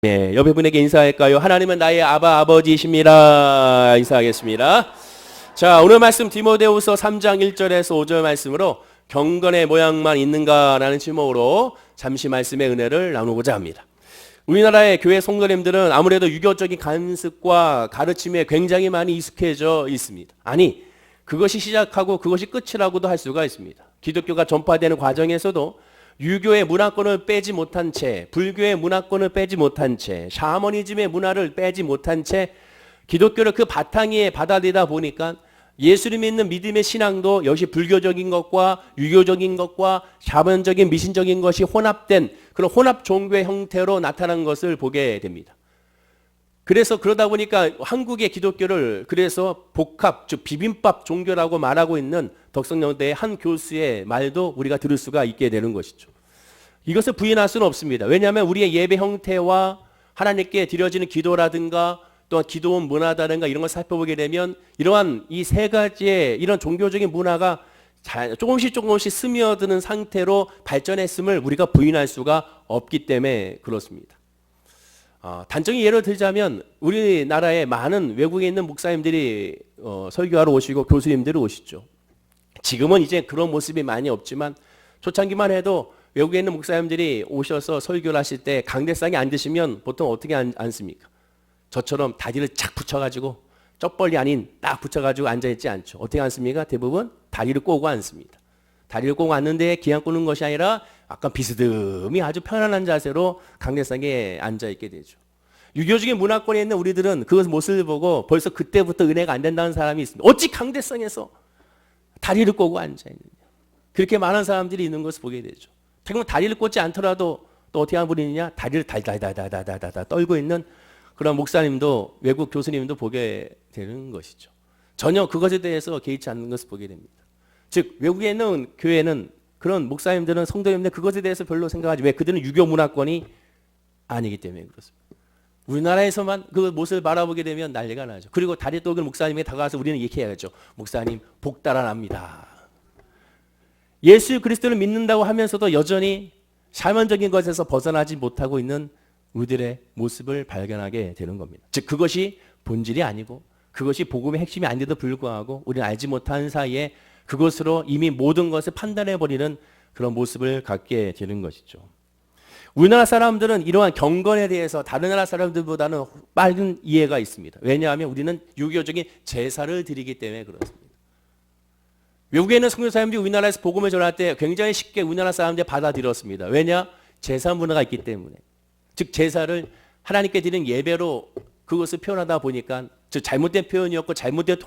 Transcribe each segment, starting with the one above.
네, 옆에 분에게 인사할까요? 하나님은 나의 아버지이십니다. 인사하겠습니다. 자, 오늘 말씀 디모데후서 3장 1절에서 5절 말씀으로 경건의 모양만 있는가라는 제목으로 잠시 말씀의 은혜를 나누고자 합니다. 우리나라의 교회 성도님들은 아무래도 유교적인 관습과 가르침에 굉장히 많이 익숙해져 있습니다. 아니, 그것이 시작하고 그것이 끝이라고도 할 수가 있습니다. 기독교가 전파되는 과정에서도 유교의 문화권을 빼지 못한 채, 불교의 문화권을 빼지 못한 채, 샤머니즘의 문화를 빼지 못한 채 기독교를 그 바탕 위에 받아들이다 보니까 예수를 믿는 믿음의 신앙도 역시 불교적인 것과 유교적인 것과 샤먼적인 미신적인 것이 혼합된 그런 혼합 종교의 형태로 나타난 것을 보게 됩니다. 그래서 그러다 보니까 한국의 기독교를 그래서 복합, 즉 비빔밥 종교라고 말하고 있는 덕성여대의 한 교수의 말도 우리가 들을 수가 있게 되는 것이죠. 이것을 부인할 수는 없습니다. 왜냐하면 우리의 예배 형태와 하나님께 드려지는 기도라든가 또한 기도원 문화다든가 이런 걸 살펴보게 되면 이러한 이 세 가지의 이런 종교적인 문화가 조금씩 스며드는 상태로 발전했음을 우리가 부인할 수가 없기 때문에 그렇습니다. 단적인 예를 들자면 우리나라에 많은 외국에 있는 목사님들이 설교하러 오시고 교수님들이 오시죠. 지금은 이제 그런 모습이 많이 없지만 초창기만 해도 외국에 있는 목사님들이 오셔서 설교를 하실 때 강대상에 앉으시면 보통 어떻게 앉습니까? 저처럼 다리를 착 붙여가지고 쩍벌리 아닌 딱 붙여가지고 앉아있지 않죠. 어떻게 앉습니까? 대부분 다리를 꼬고 앉습니다. 다리를 꼬고 앉는데 기양 꼬는 것이 아니라 약간 비스듬히 아주 편안한 자세로 강대상에 앉아있게 되죠. 유교적인 문화권에 있는 우리들은 그 모습을 보고 벌써 그때부터 은혜가 안 된다는 사람이 있습니다. 어찌 강대상에서 다리를 꼬고 앉아있느냐. 그렇게 많은 사람들이 있는 것을 보게 되죠. 그러면 다리를 꽂지 않더라도 또 어떻게 하는 분이 있느냐? 다리를 달달달달달달달 떨고 있는 그런 목사님도 외국 교수님도 보게 되는 것이죠. 전혀 그것에 대해서 개의치 않는 것을 보게 됩니다. 즉 외국에 있는 교회는 그런 목사님들은 성도님들 그것에 대해서 별로 생각하지 왜 그들은 유교 문화권이 아니기 때문에 그렇습니다. 우리나라에서만 그 모습을 바라보게 되면 난리가 나죠. 그리고 다리 떨고 목사님에게 다가가서 우리는 이렇게 해야죠. 목사님 복 달아납니다. 예수 그리스도를 믿는다고 하면서도 여전히 샤먼적인 것에서 벗어나지 못하고 있는 우리들의 모습을 발견하게 되는 겁니다. 즉 그것이 본질이 아니고 그것이 복음의 핵심이 아닌데도 불구하고 우리는 알지 못하는 사이에 그것으로 이미 모든 것을 판단해버리는 그런 모습을 갖게 되는 것이죠. 우리나라 사람들은 이러한 경건에 대해서 다른 나라 사람들보다는 빠른 이해가 있습니다. 왜냐하면 우리는 유교적인 제사를 드리기 때문에 그렇습니다. 외국에 있는 선교사님들이 우리나라에서 복음을 전할 때 굉장히 쉽게 우리나라 사람들이 받아들였습니다. 왜냐? 제사 문화가 있기 때문에. 즉 제사를 하나님께 드리는 예배로 그것을 표현하다 보니까 즉 잘못된 표현이었고 잘못된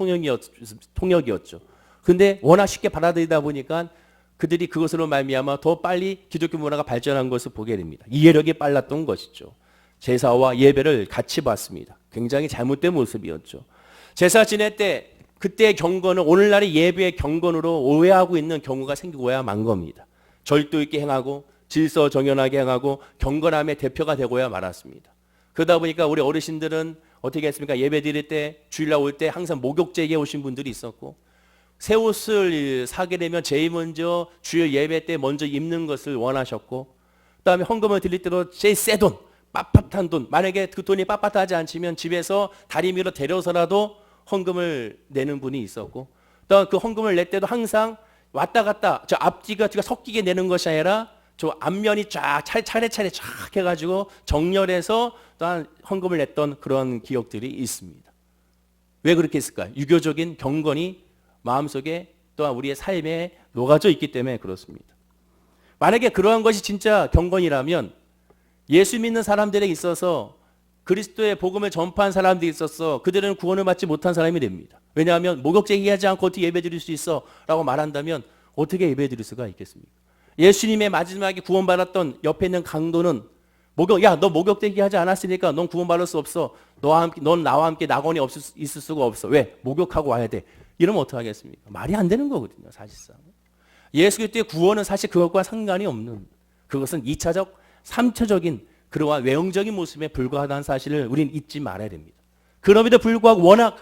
통역이었죠. 근데 워낙 쉽게 받아들이다 보니까 그들이 그것으로 말미암아 더 빨리 기독교 문화가 발전한 것을 보게 됩니다. 이해력이 빨랐던 것이죠. 제사와 예배를 같이 봤습니다. 굉장히 잘못된 모습이었죠. 제사 지낼 때 그때의 경건은 오늘날의 예배의 경건으로 오해하고 있는 경우가 생기고야 만 겁니다. 절도 있게 행하고 질서 정연하게 행하고 경건함의 대표가 되고야 말았습니다. 그러다 보니까 우리 어르신들은 어떻게 했습니까? 예배 드릴 때 주일날 올 때 항상 목욕제에 오신 분들이 있었고 새 옷을 사게 되면 제일 먼저 주일 예배 때 먼저 입는 것을 원하셨고 그다음에 헌금을 드릴 때도 제일 새 돈, 빳빳한 돈 만약에 그 돈이 빳빳하지 않으면 집에서 다리미로 데려서라도 헌금을 내는 분이 있었고 또 그 헌금을 낼 때도 항상 왔다 갔다 저 앞뒤가 섞이게 내는 것이 아니라 저 앞면이 쫙 차례차례 쫙 해가지고 정렬해서 또한 헌금을 냈던 그런 기억들이 있습니다. 왜 그렇게 했을까요? 유교적인 경건이 마음속에 또한 우리의 삶에 녹아져 있기 때문에 그렇습니다. 만약에 그러한 것이 진짜 경건이라면 예수 믿는 사람들에 있어서 그리스도의 복음을 전파한 사람들이 있었어. 그들은 구원을 받지 못한 사람이 됩니다. 왜냐하면 목욕제기 하지 않고 어떻게 예배 드릴 수 있어? 라고 말한다면 어떻게 예배 드릴 수가 있겠습니까? 예수님의 마지막에 구원받았던 옆에 있는 강도는 너 목욕제기 하지 않았으니까 넌 구원받을 수 없어. 넌 나와 함께 낙원에 있을 수가 없어. 왜? 목욕하고 와야 돼. 이러면 어떡하겠습니까? 말이 안 되는 거거든요. 사실상. 예수 그리스도의 구원은 사실 그것과 상관이 없는 그것은 2차적, 3차적인 그러한 외형적인 모습에 불과하다는 사실을 우리는 잊지 말아야 됩니다. 그럼에도 불구하고 워낙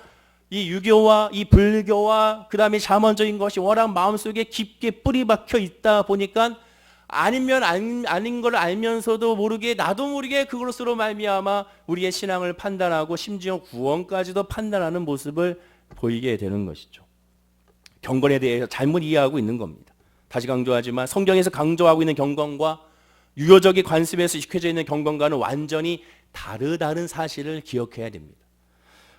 이 유교와 이 불교와 그 다음에 샤먼적인 것이 워낙 마음속에 깊게 뿌리 박혀 있다 보니까 아니면 아닌 걸 알면서도 모르게 나도 모르게 그것으로 말미암아 우리의 신앙을 판단하고 심지어 구원까지도 판단하는 모습을 보이게 되는 것이죠. 경건에 대해서 잘못 이해하고 있는 겁니다. 다시 강조하지만 성경에서 강조하고 있는 경건과 유교적인 관습에서 익혀져 있는 경건과는 완전히 다르다는 사실을 기억해야 됩니다.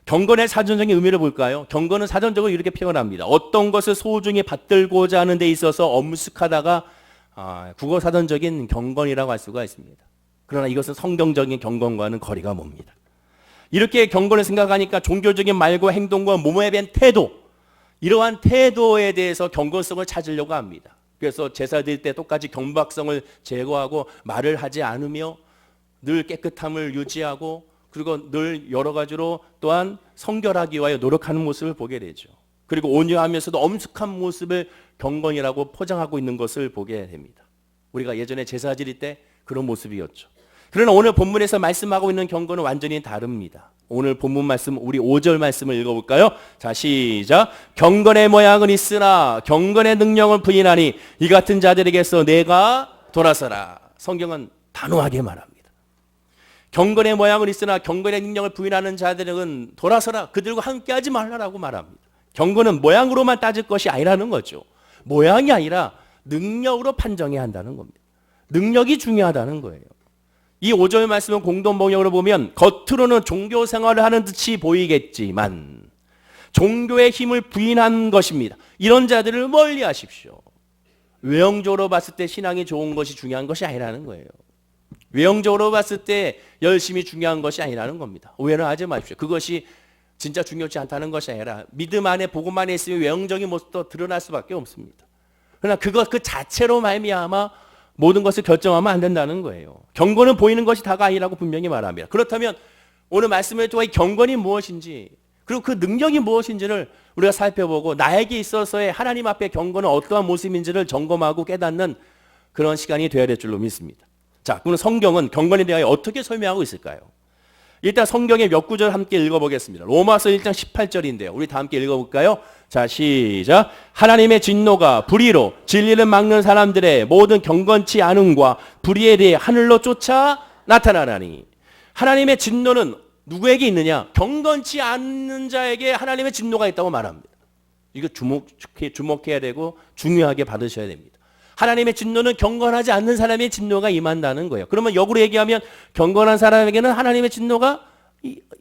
경건의 사전적인 의미를 볼까요? 경건은 사전적으로 이렇게 표현합니다. 어떤 것을 소중히 받들고자 하는 데 있어서 엄숙하다가 국어 사전적인 경건이라고 할 수가 있습니다. 그러나 이것은 성경적인 경건과는 거리가 멉니다. 이렇게 경건을 생각하니까 종교적인 말과 행동과 몸에 대한 태도, 이러한 태도에 대해서 경건성을 찾으려고 합니다. 그래서 제사 드릴 때 똑같이 경박성을 제거하고 말을 하지 않으며 늘 깨끗함을 유지하고 그리고 늘 여러 가지로 또한 성결하기 위하여 노력하는 모습을 보게 되죠. 그리고 온유하면서도 엄숙한 모습을 경건이라고 포장하고 있는 것을 보게 됩니다. 우리가 예전에 제사 지릴 때 그런 모습이었죠. 그러나 오늘 본문에서 말씀하고 있는 경건은 완전히 다릅니다. 오늘 본문 말씀 우리 5절 말씀을 읽어볼까요? 자, 시작. 경건의 모양은 있으나 경건의 능력을 부인하니 이 같은 자들에게서 내가 돌아서라. 성경은 단호하게 말합니다. 경건의 모양은 있으나 경건의 능력을 부인하는 자들은 돌아서라. 그들과 함께하지 말라라고 말합니다. 경건은 모양으로만 따질 것이 아니라는 거죠. 모양이 아니라 능력으로 판정해야 한다는 겁니다. 능력이 중요하다는 거예요. 이 5절 말씀은 공동 번역으로 보면 겉으로는 종교 생활을 하는 듯이 보이겠지만 종교의 힘을 부인한 것입니다. 이런 자들을 멀리 하십시오. 외형적으로 봤을 때 신앙이 좋은 것이 중요한 것이 아니라는 거예요. 외형적으로 봤을 때 열심히 중요한 것이 아니라는 겁니다. 오해는 하지 마십시오. 그것이 진짜 중요치 않다는 것이 아니라 믿음 안에 복음 안에 있으면 외형적인 모습도 드러날 수밖에 없습니다. 그러나 그것 그 자체로 말미암아 모든 것을 결정하면 안 된다는 거예요. 경건은 보이는 것이 다가 아니라고 분명히 말합니다. 그렇다면 오늘 말씀을 통해 경건이 무엇인지 그리고 그 능력이 무엇인지를 우리가 살펴보고 나에게 있어서의 하나님 앞에 경건은 어떠한 모습인지를 점검하고 깨닫는 그런 시간이 되어야 될 줄로 믿습니다. 자, 그럼 성경은 경건에 대하여 어떻게 설명하고 있을까요? 일단 성경의 몇 구절 함께 읽어보겠습니다. 로마서 1장 18절인데요. 우리 다 함께 읽어볼까요? 자, 시작. 하나님의 진노가 불의로 진리를 막는 사람들의 모든 경건치 않음과 불의에 대해 하늘로 쫓아 나타나라니. 하나님의 진노는 누구에게 있느냐? 경건치 않는 자에게 하나님의 진노가 있다고 말합니다. 이거 주목해야 되고 중요하게 받으셔야 됩니다. 하나님의 진노는 경건하지 않는 사람의 진노가 임한다는 거예요. 그러면 역으로 얘기하면 경건한 사람에게는 하나님의 진노가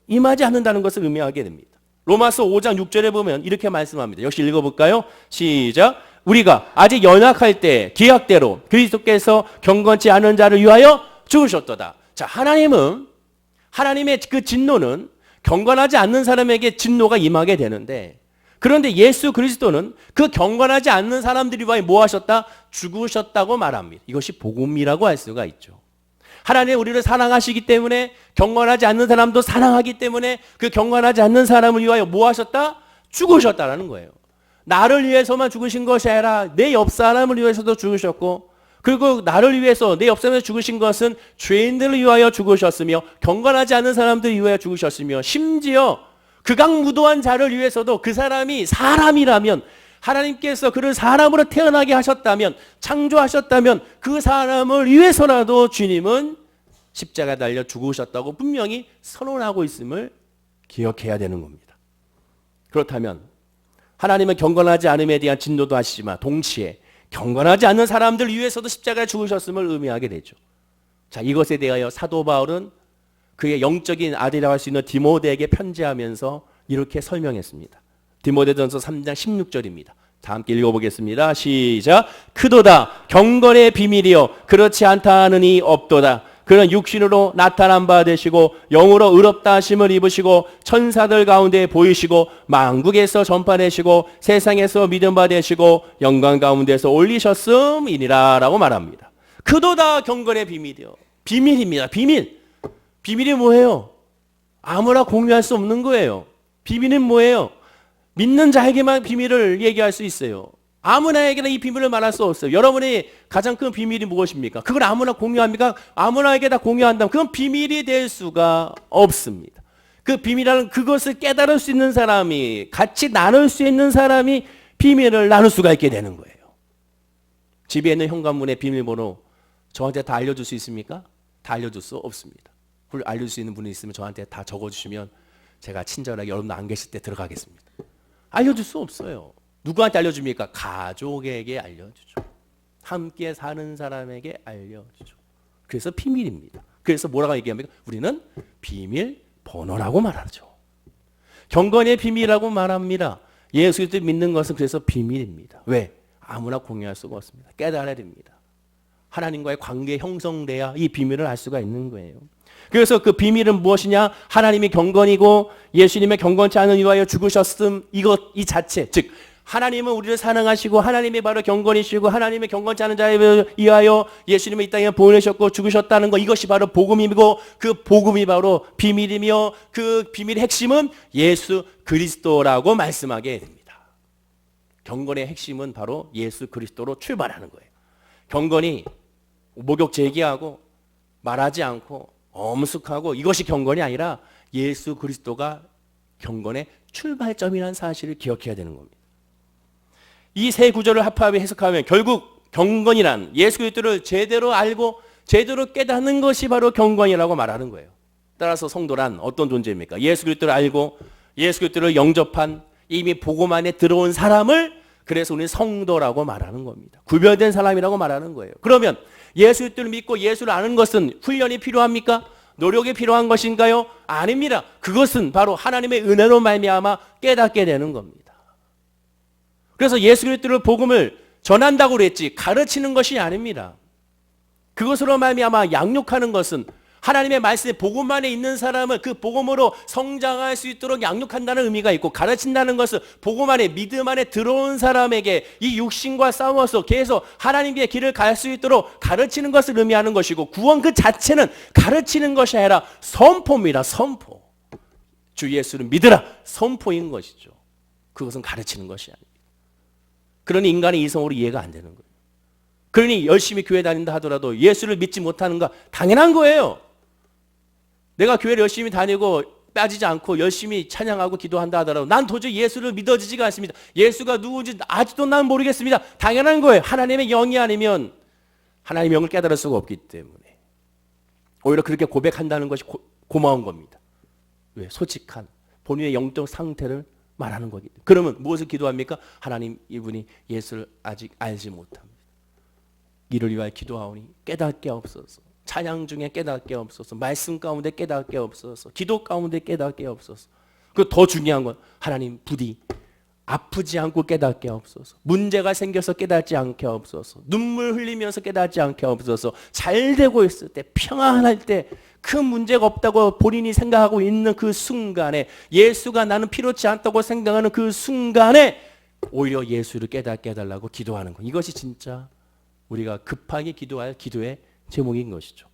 임하지 않는다는 것을 의미하게 됩니다. 로마서 5장 6절에 보면 이렇게 말씀합니다. 역시 읽어볼까요? 시작. 우리가 아직 연약할 때 기약대로 그리스도께서 경건치 않은 자를 위하여 죽으셨도다. 자, 하나님의 그 진노는 경건하지 않는 사람에게 진노가 임하게 되는데 그런데 예수 그리스도는 그 경건하지 않는 사람들이 위하여 뭐 하셨다? 죽으셨다고 말합니다. 이것이 복음이라고 할 수가 있죠. 하나님 우리를 사랑하시기 때문에 경건하지 않는 사람도 사랑하기 때문에 그 경건하지 않는 사람을 위하여 뭐 하셨다? 죽으셨다라는 거예요. 나를 위해서만 죽으신 것이 아니라 내 옆 사람을 위해서도 죽으셨고 그리고 나를 위해서 내 옆 사람을 죽으신 것은 죄인들을 위하여 죽으셨으며 경건하지 않는 사람들을 위하여 죽으셨으며 심지어 극악무도한 자를 위해서도 그 사람이 사람이라면 하나님께서 그를 사람으로 태어나게 하셨다면 창조하셨다면 그 사람을 위해서라도 주님은 십자가에 달려 죽으셨다고 분명히 선언하고 있음을 기억해야 되는 겁니다. 그렇다면 하나님은 경건하지 않음에 대한 진노도 하시지만 동시에 경건하지 않는 사람들 위해서도 십자가에 죽으셨음을 의미하게 되죠. 자, 이것에 대하여 사도 바울은 그의 영적인 아들이라고 할 수 있는 디모데에게 편지하면서 이렇게 설명했습니다. 디모데전서 3장 16절입니다. 다 함께 읽어보겠습니다. 시작. 크도다 경건의 비밀이요 그렇지 않다 하느니 없도다. 그는 육신으로 나타난 바 되시고 영으로 의롭다 하심을 입으시고 천사들 가운데 보이시고 만국에서 전파되시고 세상에서 믿음 바 되시고 영광 가운데서 올리셨음이니라 라고 말합니다. 크도다 경건의 비밀이요. 비밀입니다. 비밀이 뭐예요? 아무나 공유할 수 없는 거예요. 비밀은 뭐예요? 믿는 자에게만 비밀을 얘기할 수 있어요. 아무나에게나 이 비밀을 말할 수 없어요. 여러분의 가장 큰 비밀이 무엇입니까? 그걸 아무나 공유합니까? 아무나에게 다 공유한다면 그건 비밀이 될 수가 없습니다. 그 비밀이라는 그것을 깨달을 수 있는 사람이 같이 나눌 수 있는 사람이 비밀을 나눌 수가 있게 되는 거예요. 집에 있는 현관문의 비밀번호 저한테 다 알려줄 수 있습니까? 다 알려줄 수 없습니다. 그걸 알려줄 수 있는 분이 있으면 저한테 다 적어주시면 제가 친절하게 여러분 안 계실 때 들어가겠습니다. 알려줄 수 없어요. 누구한테 알려줍니까? 가족에게 알려주죠. 함께 사는 사람에게 알려주죠. 그래서 비밀입니다. 그래서 뭐라고 얘기합니까? 우리는 비밀번호라고 말하죠. 경건의 비밀이라고 말합니다. 예수 그리스도 믿는 것은 그래서 비밀입니다. 왜? 아무나 공유할 수가 없습니다. 깨달아야 됩니다. 하나님과의 관계 형성돼야 이 비밀을 알 수가 있는 거예요. 그래서 그 비밀은 무엇이냐? 하나님이 경건이고 예수님의 경건치 않은 이유하여 죽으셨음, 이 자체, 즉 하나님은 우리를 사랑하시고 하나님이 바로 경건이시고 하나님의 경건치 않은 자에 의하여 예수님을 이 땅에 보내셨고 죽으셨다는 것, 이것이 바로 복음이고 그 복음이 바로 비밀이며 그 비밀의 핵심은 예수 그리스도라고 말씀하게 됩니다. 경건의 핵심은 바로 예수 그리스도로 출발하는 거예요. 경건이 목욕 제기하고 말하지 않고 엄숙하고 이것이 경건이 아니라 예수 그리스도가 경건의 출발점이라는 사실을 기억해야 되는 겁니다. 이 세 구절을 합하여 해석하면 결국 경건이란 예수 그리스도를 제대로 알고 제대로 깨닫는 것이 바로 경건이라고 말하는 거예요. 따라서 성도란 어떤 존재입니까? 예수 그리스도를 알고 예수 그리스도를 영접한 이미 복음 안에 들어온 사람을 그래서 우리는 성도라고 말하는 겁니다. 구별된 사람이라고 말하는 거예요. 그러면 예수 그리스도를 믿고 예수를 아는 것은 훈련이 필요합니까? 노력이 필요한 것인가요? 아닙니다. 그것은 바로 하나님의 은혜로 말미암아 깨닫게 되는 겁니다. 그래서 예수 그리스도를 복음을 전한다고 그랬지 가르치는 것이 아닙니다. 그것으로 말미암아 양육하는 것은 하나님의 말씀에 복음 안에 있는 사람을 그 복음으로 성장할 수 있도록 양육한다는 의미가 있고, 가르친다는 것은 복음 안에 믿음 안에 들어온 사람에게 이 육신과 싸워서 계속 하나님의 길을 갈 수 있도록 가르치는 것을 의미하는 것이고, 구원 그 자체는 가르치는 것이 아니라 선포입니다. 선포. 주 예수를 믿으라 선포인 것이죠. 그것은 가르치는 것이 아닙니다. 그러니 인간의 이성으로 이해가 안 되는 거예요. 그러니 열심히 교회 다닌다 하더라도 예수를 믿지 못하는가? 당연한 거예요. 내가 교회를 열심히 다니고 빠지지 않고 열심히 찬양하고 기도한다 하더라도 난 도저히 예수를 믿어지지가 않습니다. 예수가 누구인지 아직도 난 모르겠습니다. 당연한 거예요. 하나님의 영이 아니면 하나님의 영을 깨달을 수가 없기 때문에. 오히려 그렇게 고백한다는 것이 고마운 겁니다. 왜? 솔직한 본인의 영적 상태를 말하는 거기 때문에. 그러면 무엇을 기도합니까? 하나님, 이분이 예수를 아직 알지 못합니다. 이를 위하여 기도하오니 깨닫게 없어서, 찬양 중에 깨닫게 없어서, 말씀 가운데 깨닫게 없어서, 기도 가운데 깨닫게 없어서. 그 더 중요한 건 하나님 부디 아프지 않고 깨닫게 없어서, 문제가 생겨서 깨닫지 않게 없어서, 눈물 흘리면서 깨닫지 않게 없어서, 잘 되고 있을 때, 평안할 때, 큰 문제가 없다고 본인이 생각하고 있는 그 순간에, 예수가 나는 필요치 않다고 생각하는 그 순간에 오히려 예수를 깨닫게 해달라고 기도하는 것. 이것이 진짜 우리가 급하게 기도할 기도의 제목인 것이죠.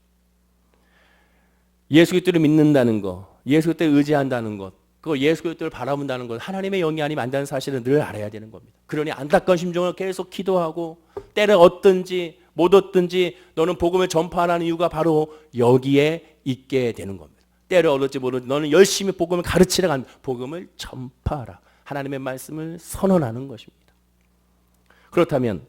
예수 그리스도를 믿는다는 것, 예수 그리스도를 의지한다는 것, 그 예수 그리스도를 바라본다는 것, 하나님의 영이 아니면 안 되는 사실을 늘 알아야 되는 겁니다. 그러니 안타까운 심정을 계속 기도하고 때를 얻든지 못 얻든지 너는 복음을 전파하는 이유가 바로 여기에 있게 되는 겁니다. 때를 얻을지 모르지 너는 열심히 복음을 가르치러 간 복음을 전파하라. 하나님의 말씀을 선언하는 것입니다. 그렇다면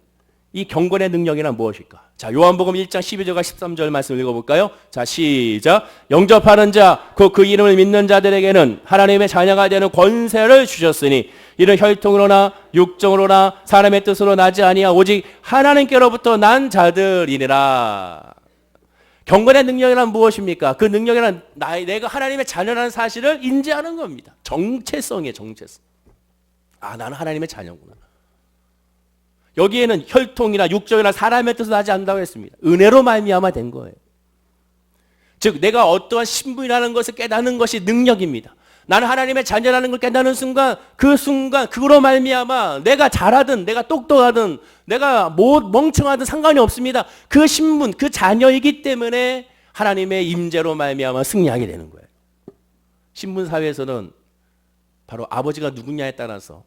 이 경건의 능력이란 무엇일까? 자, 요한복음 1장 12절과 13절 말씀 읽어볼까요? 자, 시작. 영접하는 자, 곧 그 이름을 믿는 자들에게는 하나님의 자녀가 되는 권세를 주셨으니 이는 혈통으로나 육정으로나 사람의 뜻으로 나지 아니하 오직 하나님께로부터 난 자들이니라. 경건의 능력이란 무엇입니까? 그 능력이란 내가 하나님의 자녀라는 사실을 인지하는 겁니다. 정체성이에요, 정체성. 아, 나는 하나님의 자녀구나. 여기에는 혈통이나 육정이나 사람의 뜻을 하지 않는다고 했습니다. 은혜로 말미암아 된 거예요. 즉 내가 어떠한 신분이라는 것을 깨닫는 것이 능력입니다. 나는 하나님의 자녀라는 걸 깨닫는 순간 그로 말미암아 내가 잘하든 내가 똑똑하든 내가 멍청하든 상관이 없습니다. 그 신분, 그 자녀이기 때문에 하나님의 임재로 말미암아 승리하게 되는 거예요. 신분 사회에서는 바로 아버지가 누구냐에 따라서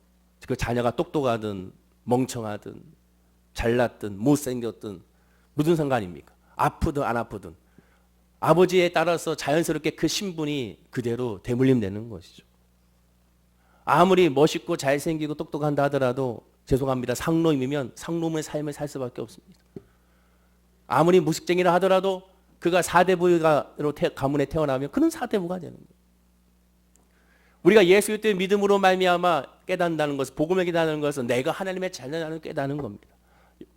그 자녀가 똑똑하든 멍청하든 잘났든 못생겼든 무슨 상관입니까? 아프든 안 아프든 아버지에 따라서 자연스럽게 그 신분이 그대로 대물림되는 것이죠. 아무리 멋있고 잘생기고 똑똑한다 하더라도 죄송합니다. 상놈이면 상놈의 삶을 살 수밖에 없습니다. 아무리 무식쟁이라 하더라도 그가 사대부로 가문에 태어나면 그는 사대부가 되는 거예요. 우리가 예수 그리스도의 믿음으로 말미암아 깨닫는다는 것은, 복음을 깨닫는 것은 내가 하나님의 자녀라는 깨닫는 겁니다.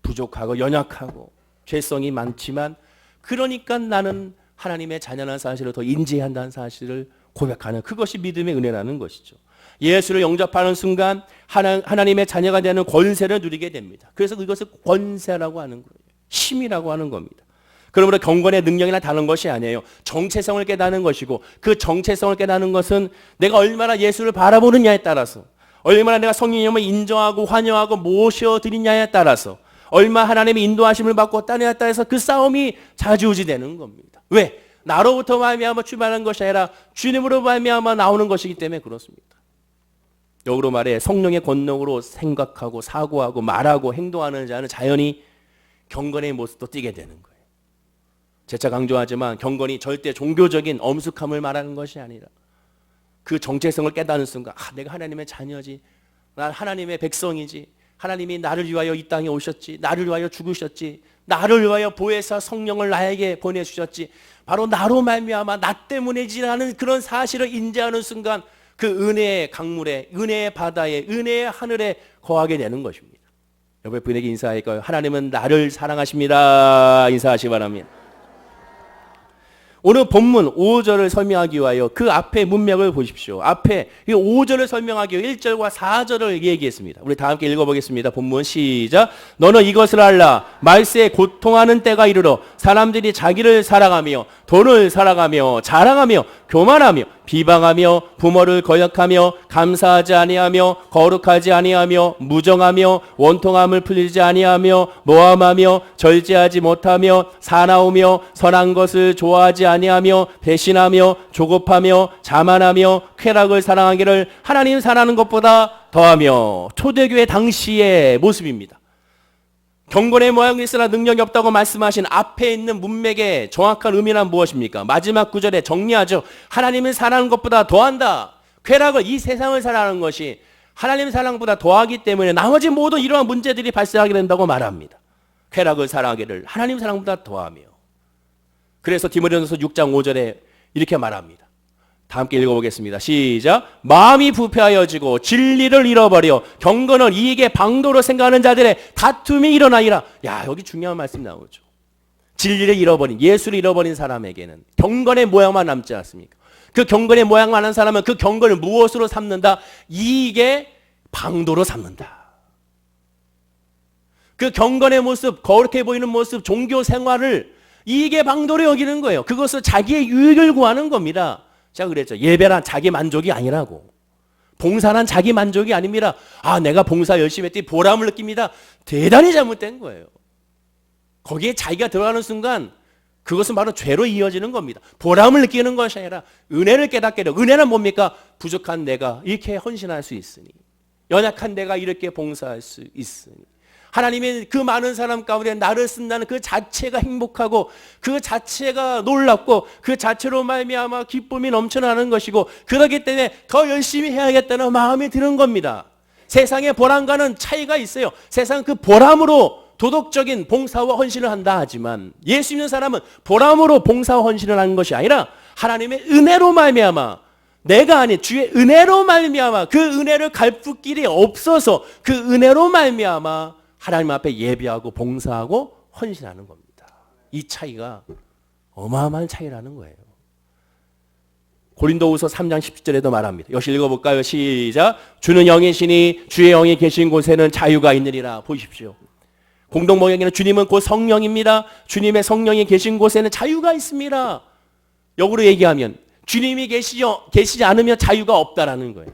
부족하고 연약하고 죄성이 많지만 그러니까 나는 하나님의 자녀라는 사실을 더 인지해야 한다는 사실을 고백하는, 그것이 믿음의 은혜라는 것이죠. 예수를 영접하는 순간 하나님의 자녀가 되는 권세를 누리게 됩니다. 그래서 그것을 권세라고 하는 거예요. 힘이라고 하는 겁니다. 그러므로 경건의 능력이나 다른 것이 아니에요. 정체성을 깨닫는 것이고, 그 정체성을 깨닫는 것은 내가 얼마나 예수를 바라보느냐에 따라서, 얼마나 내가 성령님을 인정하고 환영하고 모셔드리냐에 따라서, 얼마 하나님의 인도하심을 받고 따르냐에 따라서 그 싸움이 좌지우지되는 겁니다. 왜? 나로부터 말미암아 출발한 것이 아니라 주님으로 말미암아 나오는 것이기 때문에 그렇습니다. 역으로 말해 성령의 권능으로 생각하고 사고하고 말하고 행동하는 자는 자연히 경건의 모습도 띠게 되는 거예요. 재차 강조하지만 경건이 절대 종교적인 엄숙함을 말하는 것이 아니라 그 정체성을 깨닫는 순간, 내가 하나님의 자녀지, 난 하나님의 백성이지, 하나님이 나를 위하여 이 땅에 오셨지, 나를 위하여 죽으셨지, 나를 위하여 보혜사 성령을 나에게 보내주셨지, 바로 나로 말미암아 나 때문이지라는 그런 사실을 인지하는 순간 그 은혜의 강물에, 은혜의 바다에, 은혜의 하늘에 거하게 되는 것입니다. 옆에 분에게 인사할까요? 하나님은 나를 사랑하십니다. 인사하시기 바랍니다. 오늘 본문 5절을 설명하기 위하여 그 앞에 문맥을 보십시오. 앞에 5절을 설명하기 위해 1절과 4절을 얘기했습니다. 우리 다 함께 읽어보겠습니다. 본문 시작. 너는 이것을 알라. 말세에 고통하는 때가 이르러 사람들이 자기를 사랑하며 돈을 사랑하며 자랑하며 교만하며 비방하며 부모를 거역하며 감사하지 아니하며 거룩하지 아니하며 무정하며 원통함을 풀리지 아니하며 모함하며 절제하지 못하며 사나우며 선한 것을 좋아하지 아니하며 배신하며 조급하며 자만하며 쾌락을 사랑하기를 하나님 사랑하는 것보다 더하며. 초대교회 당시의 모습입니다. 경건의 모양이 있으나 능력이 없다고 말씀하신 앞에 있는 문맥의 정확한 의미는 무엇입니까? 마지막 구절에 정리하죠. 하나님을 사랑하는 것보다 더한다. 쾌락을, 이 세상을 사랑하는 것이 하나님 사랑보다 더하기 때문에 나머지 모든 이러한 문제들이 발생하게 된다고 말합니다. 쾌락을 사랑하기를 하나님 사랑보다 더하며. 그래서 디모데전서 6장 5절에 이렇게 말합니다. 다 함께 읽어보겠습니다. 시작. 마음이 부패하여지고 진리를 잃어버려 경건을 이익의 방도로 생각하는 자들의 다툼이 일어나니라. 야, 여기 중요한 말씀 나오죠. 진리를 잃어버린, 예수를 잃어버린 사람에게는 경건의 모양만 남지 않습니까? 그 경건의 모양만 한 사람은 그 경건을 무엇으로 삼는다? 이익의 방도로 삼는다. 그 경건의 모습, 거룩해 보이는 모습, 종교 생활을 이익의 방도로 여기는 거예요. 그것을 자기의 유익을 구하는 겁니다. 제가 그랬죠. 예배란 자기 만족이 아니라고. 봉사란 자기 만족이 아닙니다. 내가 봉사 열심히 했더니 보람을 느낍니다. 대단히 잘못된 거예요. 거기에 자기가 들어가는 순간 그것은 바로 죄로 이어지는 겁니다. 보람을 느끼는 것이 아니라 은혜를 깨닫게 돼요. 은혜는 뭡니까? 부족한 내가 이렇게 헌신할 수 있으니, 연약한 내가 이렇게 봉사할 수 있으니, 하나님이 그 많은 사람 가운데 나를 쓴다는 그 자체가 행복하고 그 자체가 놀랍고 그 자체로 말미암아 기쁨이 넘쳐나는 것이고, 그렇기 때문에 더 열심히 해야겠다는 마음이 드는 겁니다. 세상의 보람과는 차이가 있어요. 세상은 그 보람으로 도덕적인 봉사와 헌신을 한다 하지만 예수 믿는 사람은 보람으로 봉사와 헌신을 하는 것이 아니라 하나님의 은혜로 말미암아, 내가 아닌 주의 은혜로 말미암아, 그 은혜를 갚을 길이 없어서 그 은혜로 말미암아 하나님 앞에 예배하고 봉사하고 헌신하는 겁니다. 이 차이가 어마어마한 차이라는 거예요. 고린도후서 3장 17절에도 말합니다. 역시 읽어볼까요? 시작. 주는 영이시니 주의 영이 계신 곳에는 자유가 있느니라. 보십시오. 공동목양에는 주님은 곧 성령입니다. 주님의 성령이 계신 곳에는 자유가 있습니다. 역으로 얘기하면 주님이 계시지 않으면 자유가 없다라는 거예요.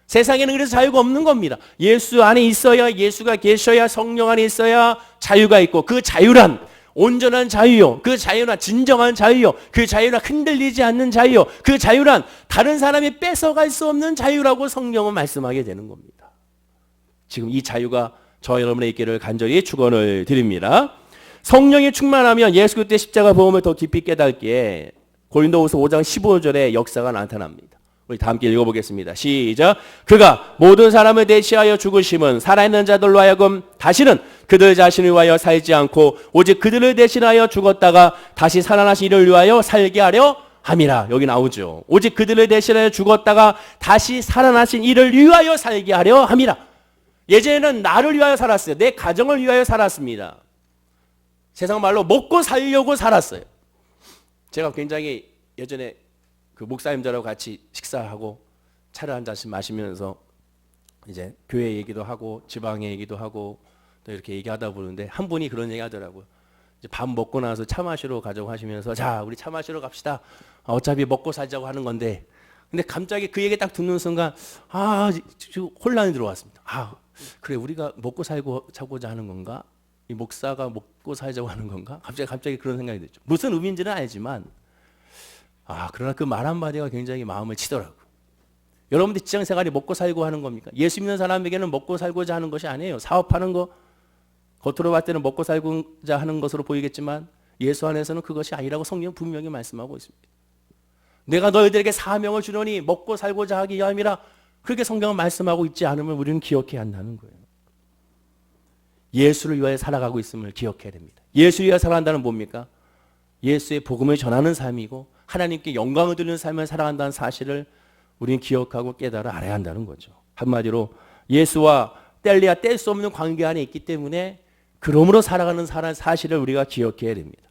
세상에는 그래서 자유가 없는 겁니다. 예수 안에 있어야, 예수가 계셔야, 성령 안에 있어야 자유가 있고, 그 자유란 온전한 자유요, 그 자유란 진정한 자유요, 그 자유란 흔들리지 않는 자유요, 그 자유란 다른 사람이 뺏어갈 수 없는 자유라고 성령은 말씀하게 되는 겁니다. 지금 이 자유가 저와 여러분의 있기를 간절히 축원을 드립니다. 성령이 충만하면 예수 그리스도의 십자가 복음을 더 깊이 깨닫기에 고린도후서 5장 15절의 역사가 나타납니다. 우리 다 함께 읽어보겠습니다. 시작. 그가 모든 사람을 대신하여 죽으심은 살아있는 자들로 하여금 다시는 그들 자신을 위하여 살지 않고 오직 그들을 대신하여 죽었다가 다시 살아나신 이를 위하여 살게 하려 함이라. 여기 나오죠. 오직 그들을 대신하여 죽었다가 다시 살아나신 이를 위하여 살게 하려 함이라. 예전에는 나를 위하여 살았어요. 내 가정을 위하여 살았습니다. 세상 말로 먹고 살려고 살았어요. 제가 굉장히 예전에 그 목사님들하고 같이 식사하고 차를 한 잔씩 마시면서 이제 교회 얘기도 하고 지방의 얘기도 하고 또 이렇게 얘기하다 보는데 한 분이 그런 얘기 하더라고요. 이제 밥 먹고 나서 차 마시러 가자고 하시면서 자, 우리 차 마시러 갑시다. 어차피 먹고 살자고 하는 건데. 근데 갑자기 그 얘기 딱 듣는 순간 혼란이 들어왔습니다. 그래, 우리가 먹고 살고자 하는 건가? 이 목사가 먹고 살자고 하는 건가? 갑자기 그런 생각이 들죠. 무슨 의미인지는 알지만 그러나 그 말 한마디가 굉장히 마음을 치더라고요. 여러분들 직장생활이 먹고 살고 하는 겁니까? 예수 믿는 사람에게는 먹고 살고자 하는 것이 아니에요. 사업하는 거 겉으로 봤을 때는 먹고 살고자 하는 것으로 보이겠지만 예수 안에서는 그것이 아니라고 성경은 분명히 말씀하고 있습니다. 내가 너희들에게 사명을 주노니 먹고 살고자 하기 위함이라 그렇게 성경은 말씀하고 있지 않으면 우리는 기억해야 한다는 거예요. 예수를 위하여 살아가고 있음을 기억해야 됩니다. 예수를 위하여 살아간다는 뭡니까? 예수의 복음을 전하는 삶이고 하나님께 영광을 드리는 삶을 살아간다는 사실을 우리는 기억하고 깨달아 알아야 한다는 거죠. 한마디로 예수와 뗄래야 뗄 수 없는 관계 안에 있기 때문에 그러므로 살아가는 사실을 우리가 기억해야 됩니다.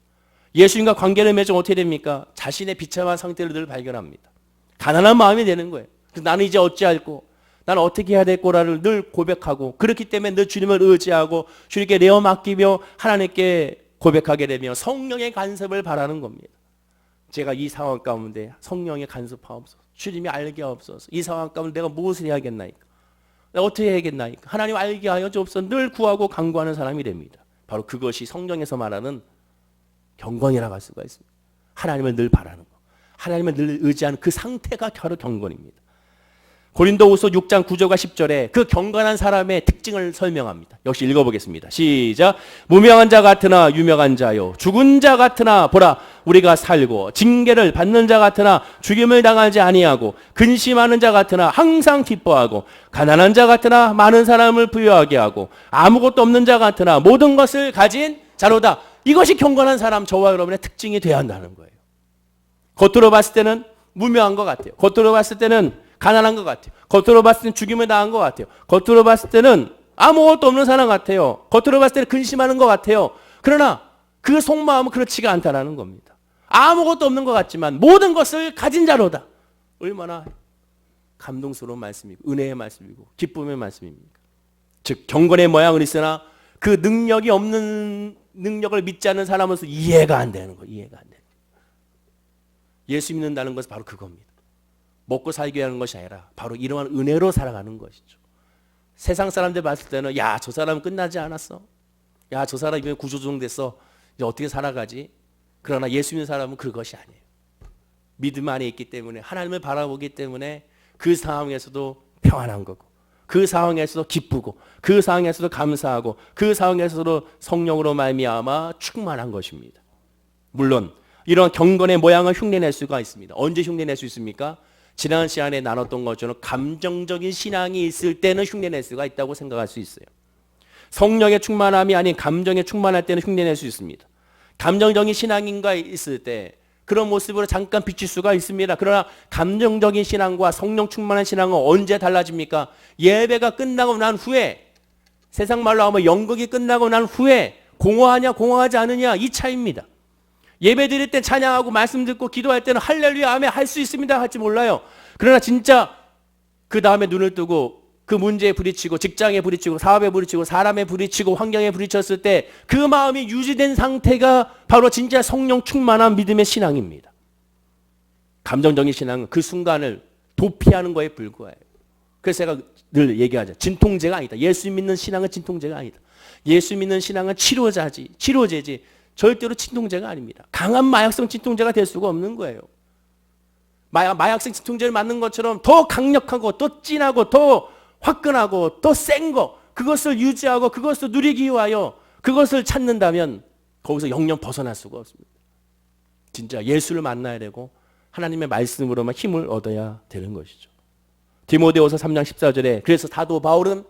예수님과 관계를 맺으면 어떻게 됩니까? 자신의 비참한 상태를 늘 발견합니다. 가난한 마음이 되는 거예요. 나는 이제 어찌할꼬, 나는 어떻게 해야 될 거라를 늘 고백하고 그렇기 때문에 늘 주님을 의지하고 주님께 내어 맡기며 하나님께 고백하게 되며 성령의 간섭을 바라는 겁니다. 제가 이 상황 가운데 성령의 간섭하옵소서, 주님이 알게 하옵소서, 이 상황 가운데 내가 무엇을 해야겠나이까, 내가 어떻게 해야겠나이까, 하나님 알게 하여 주옵소서 늘 구하고 간구하는 사람이 됩니다. 바로 그것이 성경에서 말하는 경건이라고 할 수가 있습니다. 하나님을 늘 바라는 것, 하나님을 늘 의지하는 그 상태가 바로 경건입니다. 고린도후서 6장 9절과 10절에 그 경건한 사람의 특징을 설명합니다. 역시 읽어보겠습니다. 시작. 무명한 자 같으나 유명한 자요, 죽은 자 같으나 보라 우리가 살고, 징계를 받는 자 같으나 죽임을 당하지 아니하고, 근심하는 자 같으나 항상 기뻐하고, 가난한 자 같으나 많은 사람을 부유하게 하고, 아무것도 없는 자 같으나 모든 것을 가진 자로다. 이것이 경건한 사람, 저와 여러분의 특징이 되어야 한다는 거예요. 겉으로 봤을 때는 무명한 것 같아요. 겉으로 봤을 때는 가난한 것 같아요. 겉으로 봤을 때는 죽임을 당한 것 같아요. 겉으로 봤을 때는 아무것도 없는 사람 같아요. 겉으로 봤을 때는 근심하는 것 같아요. 그러나 그 속마음은 그렇지가 않다는 겁니다. 아무것도 없는 것 같지만 모든 것을 가진 자로다. 얼마나 감동스러운 말씀이고 은혜의 말씀이고 기쁨의 말씀입니까? 즉 경건의 모양은 있으나 그 능력이 없는, 능력을 믿지 않는 사람으로서 이해가 안 되는 거예요. 이해가 안 되는 거예요. 예수 믿는다는 것은 바로 그겁니다. 먹고 살기 위한 것이 아니라 바로 이러한 은혜로 살아가는 것이죠. 세상 사람들 봤을 때는 야, 저 사람은 끝나지 않았어. 야, 저 사람 이번에 구조조정됐어. 이제 어떻게 살아가지? 그러나 예수 믿는 사람은 그것이 아니에요. 믿음 안에 있기 때문에, 하나님을 바라보기 때문에 그 상황에서도 평안한 거고, 그 상황에서도 기쁘고, 그 상황에서도 감사하고, 그 상황에서도 성령으로 말미암아 충만한 것입니다. 물론 이런 경건의 모양을 흉내낼 수가 있습니다. 언제 흉내낼 수 있습니까? 지난 시간에 나눴던 것처럼 감정적인 신앙이 있을 때는 흉내낼 수가 있다고 생각할 수 있어요. 성령의 충만함이 아닌 감정에 충만할 때는 흉내낼 수 있습니다. 감정적인 신앙인가 있을 때 그런 모습으로 잠깐 비칠 수가 있습니다. 그러나 감정적인 신앙과 성령 충만한 신앙은 언제 달라집니까? 예배가 끝나고 난 후에, 세상 말로 하면 연극이 끝나고 난 후에 공허하냐 공허하지 않느냐, 이 차이입니다. 예배 드릴 때 찬양하고 말씀 듣고 기도할 때는 할렐루야 아멘 할 수 있습니다 할지 몰라요. 그러나 진짜 그 다음에 눈을 뜨고 그 문제에 부딪히고, 직장에 부딪히고, 사업에 부딪히고, 사람에 부딪히고, 환경에 부딪혔을 때 그 마음이 유지된 상태가 바로 진짜 성령 충만한 믿음의 신앙입니다. 감정적인 신앙은 그 순간을 도피하는 거에 불과해요. 그래서 제가 늘 얘기하죠. 진통제가 아니다. 예수 믿는 신앙은 진통제가 아니다. 예수 믿는 신앙은 치료제지 절대로 진통제가 아닙니다. 강한 마약성 진통제가 될 수가 없는 거예요. 마약성 진통제를 맞는 것처럼 더 강력하고 더 진하고 더 화끈하고 더 센 거, 그것을 유지하고 그것을 누리기 위하여 그것을 찾는다면 거기서 영영 벗어날 수가 없습니다. 진짜 예수를 만나야 되고 하나님의 말씀으로만 힘을 얻어야 되는 것이죠. 디모데후서 3장 14절에 그래서 사도 바울은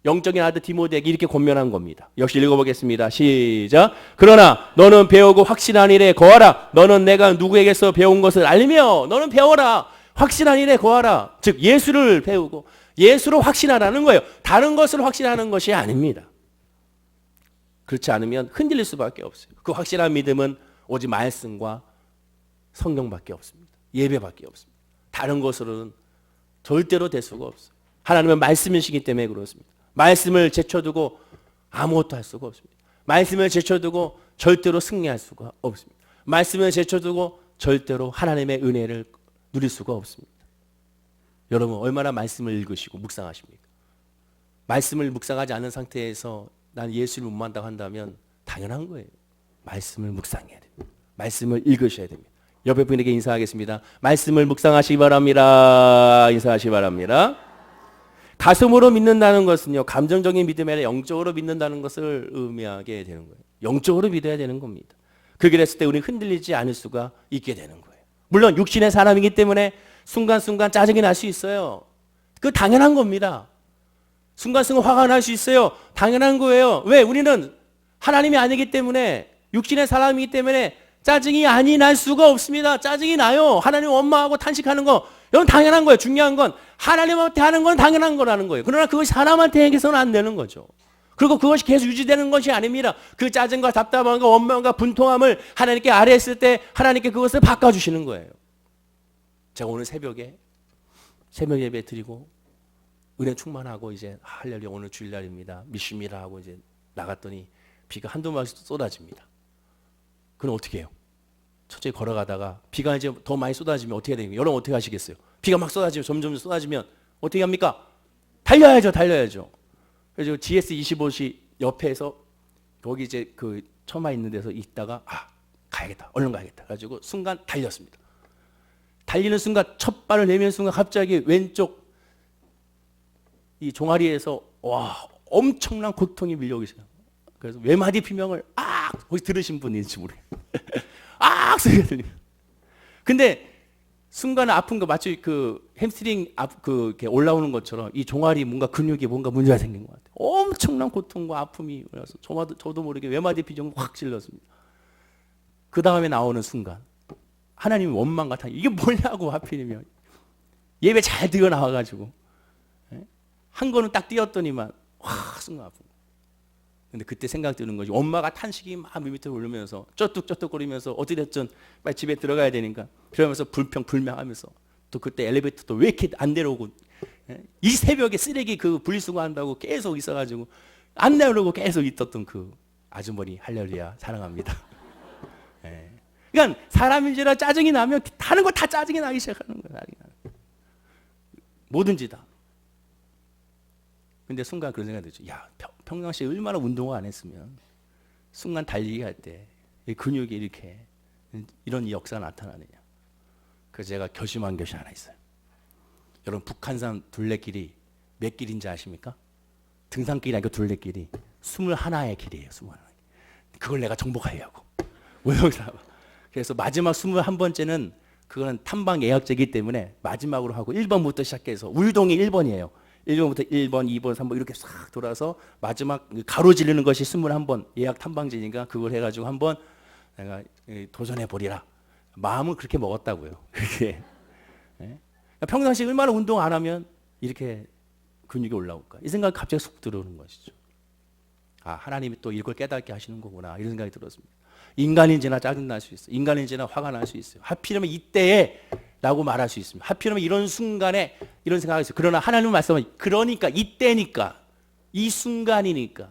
영적인 아들 디모데에게 이렇게 권면한 겁니다. 역시 읽어보겠습니다. 시작. 그러나 너는 배우고 확신한 일에 거하라. 너는 내가 누구에게서 배운 것을 알며 너는 배워라. 확신한 일에 거하라. 즉 예수를 배우고 예수로 확신하라는 거예요. 다른 것을 확신하는 것이 아닙니다. 그렇지 않으면 흔들릴 수밖에 없어요. 그 확실한 믿음은 오직 말씀과 성경밖에 없습니다. 예배밖에 없습니다. 다른 것으로는 절대로 될 수가 없어요. 하나님은 말씀이시기 때문에 그렇습니다. 말씀을 제쳐두고 아무것도 할 수가 없습니다. 말씀을 제쳐두고 절대로 승리할 수가 없습니다. 말씀을 제쳐두고 절대로 하나님의 은혜를 누릴 수가 없습니다. 여러분 얼마나 말씀을 읽으시고 묵상하십니까? 말씀을 묵상하지 않은 상태에서 난 예수를 못 만다고 한다면 당연한 거예요. 말씀을 묵상해야 됩니다. 말씀을 읽으셔야 됩니다. 옆에 분에게 인사하겠습니다. 말씀을 묵상하시기 바랍니다. 인사하시기 바랍니다. 가슴으로 믿는다는 것은요, 감정적인 믿음이 아니라 영적으로 믿는다는 것을 의미하게 되는 거예요. 영적으로 믿어야 되는 겁니다. 그렇게 됐을 때 우리는 흔들리지 않을 수가 있게 되는 거예요. 물론 육신의 사람이기 때문에 순간순간 짜증이 날 수 있어요. 그거 당연한 겁니다. 순간순간 화가 날 수 있어요. 당연한 거예요. 왜? 우리는 하나님이 아니기 때문에 육신의 사람이기 때문에 짜증이 아니 날 수가 없습니다. 짜증이 나요. 하나님 원망하고 탄식하는 거 이건 당연한 거예요. 중요한 건 하나님한테 하는 건 당연한 거라는 거예요. 그러나 그것이 사람한테 행해서는 안 되는 거죠. 그리고 그것이 계속 유지되는 것이 아닙니다. 그 짜증과 답답함과 원망과 분통함을 하나님께 아뢰었을 때 하나님께 그것을 바꿔주시는 거예요. 제가 오늘 새벽에 새벽 예배 드리고 은혜 충만하고 이제 할렐루야 오늘 주일날입니다. 믿습니다 하고 이제 나갔더니 비가 한두 마디씩 쏟아집니다. 그럼 어떻게 해요? 천천히 걸어가다가 비가 이제 더 많이 쏟아지면 어떻게 됩니까? 여러분 어떻게 하시겠어요? 비가 막 쏟아지면 점점 쏟아지면 어떻게 합니까? 달려야죠. 그래서 GS25시 옆에서 거기 이제 그 처마 있는 데서 있다가 가야겠다. 얼른 가야겠다. 가지고 순간 달렸습니다. 달리는 순간 첫 발을 내미는 순간 갑자기 왼쪽 이 종아리에서 엄청난 고통이 밀려오기 시작합니다. 그래서 외마디 비명을 혹시 들으신 분인지 모르겠어요. 소리가 들려요. 근데 순간 아픈 거 마치 그 햄스트링 이렇게 올라오는 것처럼 이 종아리 뭔가 근육에 뭔가 문제가 생긴 것 같아요. 엄청난 고통과 아픔이 그래서 저도 모르게 외마디 비명을 확 질렀습니다. 그 다음에 나오는 순간 하나님이 원망 같아. 이게 뭐냐고 하필이면 예배 잘 뛰어 나와가지고 한 거는 딱 뛰었더니만 순간 아픈. 근데 그때 생각 드는 것이 엄마가 탄식이 막 밑으로 오르면서 쩌뚝쩌뚝거리면서 어찌됐든 빨리 집에 들어가야 되니까 그러면서 불평불명하면서 또 그때 엘리베이터도 왜 이렇게 안 내려오고 이 새벽에 쓰레기 그 분리수거한다고 계속 있어가지고 안 내려오고 계속 있었던 그 아주머니 할렐루야 사랑합니다. 그러니까 사람인지라 짜증이 나면 다른 거 다 짜증이 나기 시작하는 거야. 뭐든지 다. 근데 순간 그런 생각이 들죠. 평상시에 얼마나 운동을 안 했으면 순간 달리기 할 때 근육이 이렇게 이런 역사가 나타나느냐. 그래서 제가 결심한 것이 하나 있어요. 여러분 북한산 둘레길이 몇 길인지 아십니까? 등산길이 아니고 둘레길이 21의 길이에요. 21개. 그걸 내가 정복하려고. 그래서 마지막 21번째는 그거는 탐방 예약제이기 때문에 마지막으로 하고 1번부터 시작해서 울동이 1번이에요. 1번부터 1번, 2번, 3번 이렇게 싹 돌아서 마지막 가로지르는 것이 21번 예약 탐방지니까 그걸 해가지고 한번 내가 도전해 보리라. 마음을 그렇게 먹었다고요. 그게 평상시에 얼마나 운동 안 하면 이렇게 근육이 올라올까? 이 생각이 갑자기 속 들어오는 것이죠. 하나님이 또 이걸 깨닫게 하시는 거구나 이런 생각이 들었습니다. 인간인지나 짜증 날 수 있어요. 인간인지나 화가 날 수 있어요. 하필이면 이때에 라고 말할 수 있습니다. 하필이면 이런 순간에 이런 생각이 있어요. 그러나 하나님은 말씀하시죠. 그러니까 이때니까 이 순간이니까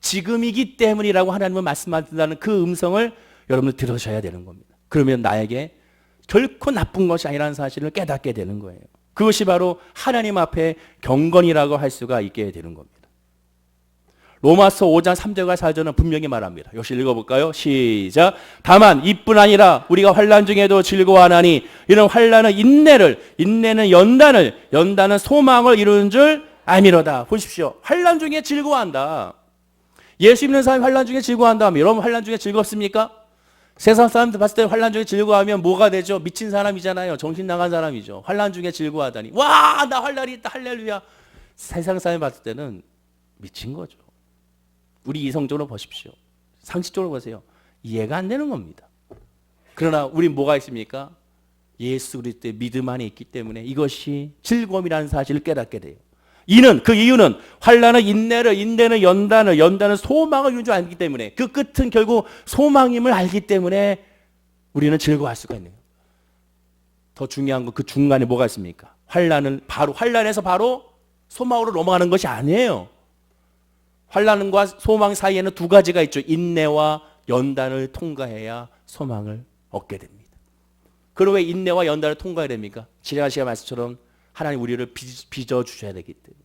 지금이기 때문이라고 하나님은 말씀하신다는 그 음성을 여러분들 들으셔야 되는 겁니다. 그러면 나에게 결코 나쁜 것이 아니라는 사실을 깨닫게 되는 거예요. 그것이 바로 하나님 앞에 경건이라고 할 수가 있게 되는 겁니다. 로마서 5장 3절과 4절은 분명히 말합니다. 역시 읽어볼까요? 시작. 다만 이뿐 아니라 우리가 환난 중에도 즐거워하나니 이런 환난은 인내는 연단은 소망을 이루는 줄 아미로다. 보십시오. 환난 중에 즐거워한다. 예수 믿는 사람이 환난 중에 즐거워한다 하면 여러분 환난 중에 즐겁습니까? 세상 사람들 봤을 때 환난 중에 즐거워하면 뭐가 되죠? 미친 사람이잖아요. 정신 나간 사람이죠. 환난 중에 즐거워하다니. 와, 나 환난이 있다. 할렐루야. 세상 사람이 봤을 때는 미친 거죠. 우리 이성적으로 보십시오. 상식적으로 보세요. 이해가 안 되는 겁니다. 그러나 우리 뭐가 있습니까? 예수 그리스도의 믿음 안에 있기 때문에 이것이 즐거움이라는 사실을 깨닫게 돼요. 그 이유는 환난은 인내를, 인내는 연단을, 연단은 소망을 이룬 줄 알기 때문에 그 끝은 결국 소망임을 알기 때문에 우리는 즐거워할 수가 있는 거예요. 더 중요한 건 그 중간에 뭐가 있습니까? 환난에서 바로 소망으로 넘어가는 것이 아니에요. 환난과 소망 사이에는 두 가지가 있죠. 인내와 연단을 통과해야 소망을 얻게 됩니다. 그럼 왜 인내와 연단을 통과해야 됩니까? 지난 시간 말씀처럼 하나님 우리를 빚어주셔야 되기 때문에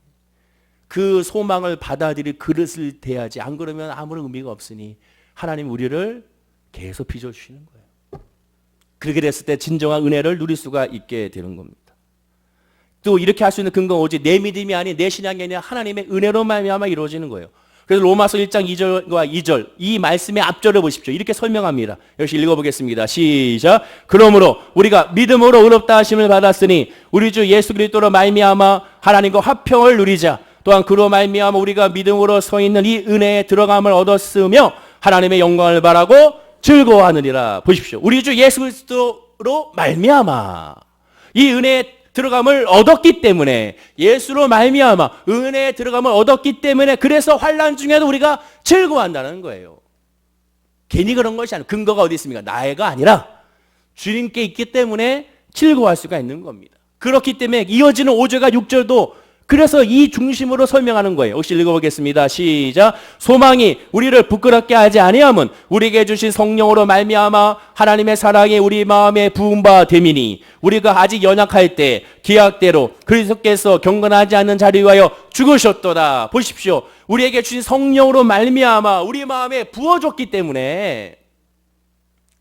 그 소망을 받아들일 그릇을 대야지. 안 그러면 아무런 의미가 없으니 하나님 우리를 계속 빚어주시는 거예요. 그렇게 됐을 때 진정한 은혜를 누릴 수가 있게 되는 겁니다. 또 이렇게 할 수 있는 근거는 오직 내 믿음이 아닌 내 신앙이 아니라 하나님의 은혜로 말미암아 이루어지는 거예요. 그래서 로마서 1장 2절과 2절 이 말씀의 앞절을 보십시오. 이렇게 설명합니다. 역시 읽어보겠습니다. 시작. 그러므로 우리가 믿음으로 의롭다 하심을 받았으니 우리 주 예수 그리스도로 말미암아 하나님과 화평을 누리자. 또한 그로 말미암아 우리가 믿음으로 서 있는 이 은혜에 들어감을 얻었으며 하나님의 영광을 바라고 즐거워하느니라. 보십시오. 우리 주 예수 그리스도로 말미암아 이 은혜에 들어감을 얻었기 때문에 예수로 말미암아 은혜에 들어감을 얻었기 때문에 그래서 환난 중에도 우리가 즐거워한다는 거예요. 괜히 그런 것이 아니라 근거가 어디 있습니까? 나의가 아니라 주님께 있기 때문에 즐거워할 수가 있는 겁니다. 그렇기 때문에 이어지는 5절과 6절도 그래서 이 중심으로 설명하는 거예요. 혹시 읽어보겠습니다. 시작. 소망이 우리를 부끄럽게 하지 아니함은 우리에게 주신 성령으로 말미암아 하나님의 사랑이 우리 마음에 부은 바 됨이니 우리가 아직 연약할 때 기약대로 그리스도께서 경건하지 않는 자를 위하여 죽으셨도다. 보십시오. 우리에게 주신 성령으로 말미암아 우리 마음에 부어줬기 때문에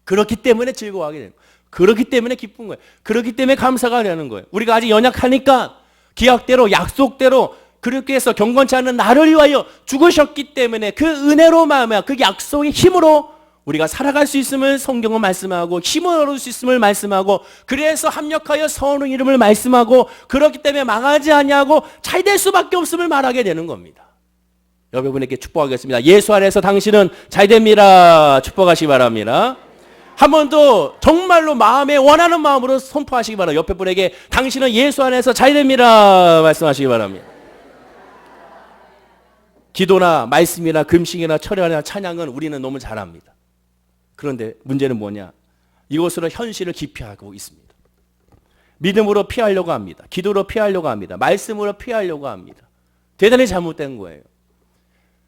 그렇기 때문에 즐거워하게 되는 거예요. 그렇기 때문에 기쁜 거예요. 그렇기 때문에 감사가 되는 거예요. 우리가 아직 연약하니까 기약대로 약속대로 그렇게 해서 경건치 않은 나를 위하여 죽으셨기 때문에 그 은혜로 말미암아 그 약속의 힘으로 우리가 살아갈 수 있음을 성경은 말씀하고 힘을 얻을 수 있음을 말씀하고 그래서 합력하여 선의 이름을 말씀하고 그렇기 때문에 망하지 아니하고 잘 될 수밖에 없음을 말하게 되는 겁니다. 여러분에게 축복하겠습니다. 예수 안에서 당신은 잘 됩니다. 축복하시기 바랍니다. 한 번 더 정말로 마음에 원하는 마음으로 선포하시기 바랍니다. 옆에 분에게 당신은 예수 안에서 잘 됩니다. 말씀하시기 바랍니다. 기도나 말씀이나 금식이나 철야나 찬양은 우리는 너무 잘합니다. 그런데 문제는 뭐냐? 이것으로 현실을 기피하고 있습니다. 믿음으로 피하려고 합니다. 기도로 피하려고 합니다. 말씀으로 피하려고 합니다. 대단히 잘못된 거예요.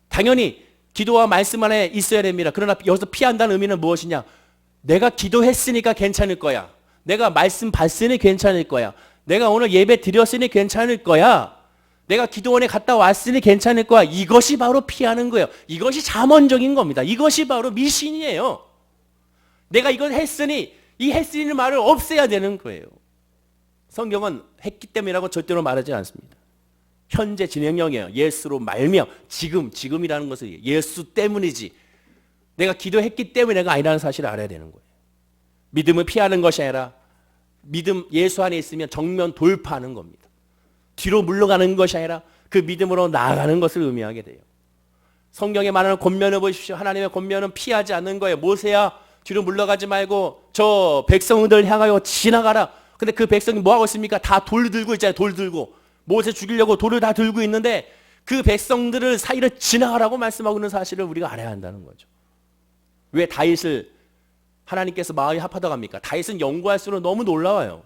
당연히 기도와 말씀 안에 있어야 됩니다. 그러나 여기서 피한다는 의미는 무엇이냐? 내가 기도했으니까 괜찮을 거야. 내가 말씀 봤으니 괜찮을 거야. 내가 오늘 예배 드렸으니 괜찮을 거야. 내가 기도원에 갔다 왔으니 괜찮을 거야. 이것이 바로 피하는 거예요. 이것이 잠언적인 겁니다. 이것이 바로 미신이에요. 내가 이걸 했으니 이 했으니는 말을 없애야 되는 거예요. 성경은 했기 때문이라고 절대로 말하지 않습니다. 현재 진행형이에요. 예수로 말미암아 지금이라는 것은 예수 때문이지. 내가 기도했기 때문에 내가 아니라는 사실을 알아야 되는 거예요. 믿음을 피하는 것이 아니라 믿음 예수 안에 있으면 정면 돌파하는 겁니다. 뒤로 물러가는 것이 아니라 그 믿음으로 나아가는 것을 의미하게 돼요. 성경에 말하는 권면을 보십시오. 하나님의 권면은 피하지 않는 거예요. 모세야 뒤로 물러가지 말고 저 백성들 향하여 지나가라. 근데 그 백성이 뭐하고 있습니까? 다 돌 들고 있잖아요. 돌 들고. 모세 죽이려고 돌을 다 들고 있는데 그 백성들을 사이를 지나가라고 말씀하고 있는 사실을 우리가 알아야 한다는 거죠. 왜 다윗을 하나님께서 마음이 합하다고 합니까? 다윗은 연구할수록 너무 놀라워요.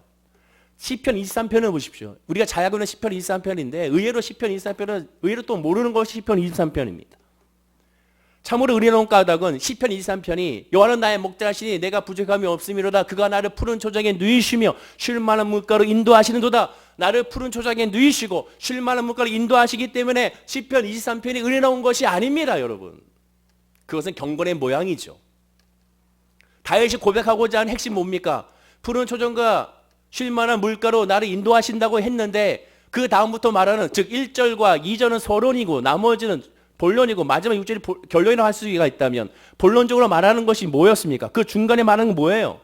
시편 23편을 보십시오. 우리가 잘 알고 있는 시편 23편인데 의외로 시편 23편은 의외로 또 모르는 것이 시편 23편입니다. 참으로 은혜로운 까닭은 시편 23편이 여호와는 나의 목자시니 내가 부족함이 없음이로다. 그가 나를 푸른 초장에 누이시며 쉴 만한 물가로 인도하시는도다. 나를 푸른 초장에 누이시고 쉴 만한 물가로 인도하시기 때문에 시편 23편이 은혜로운 것이 아닙니다, 여러분. 그것은 경건의 모양이죠. 다윗이 고백하고자 하는 핵심 뭡니까? 푸른 초정과 쉴 만한 물가로 나를 인도하신다고 했는데 그 다음부터 말하는 즉 1절과 2절은 서론이고 나머지는 본론이고 마지막 6절이 결론이라고 할 수가 있다면 본론적으로 말하는 것이 뭐였습니까? 그 중간에 말하는 건 뭐예요?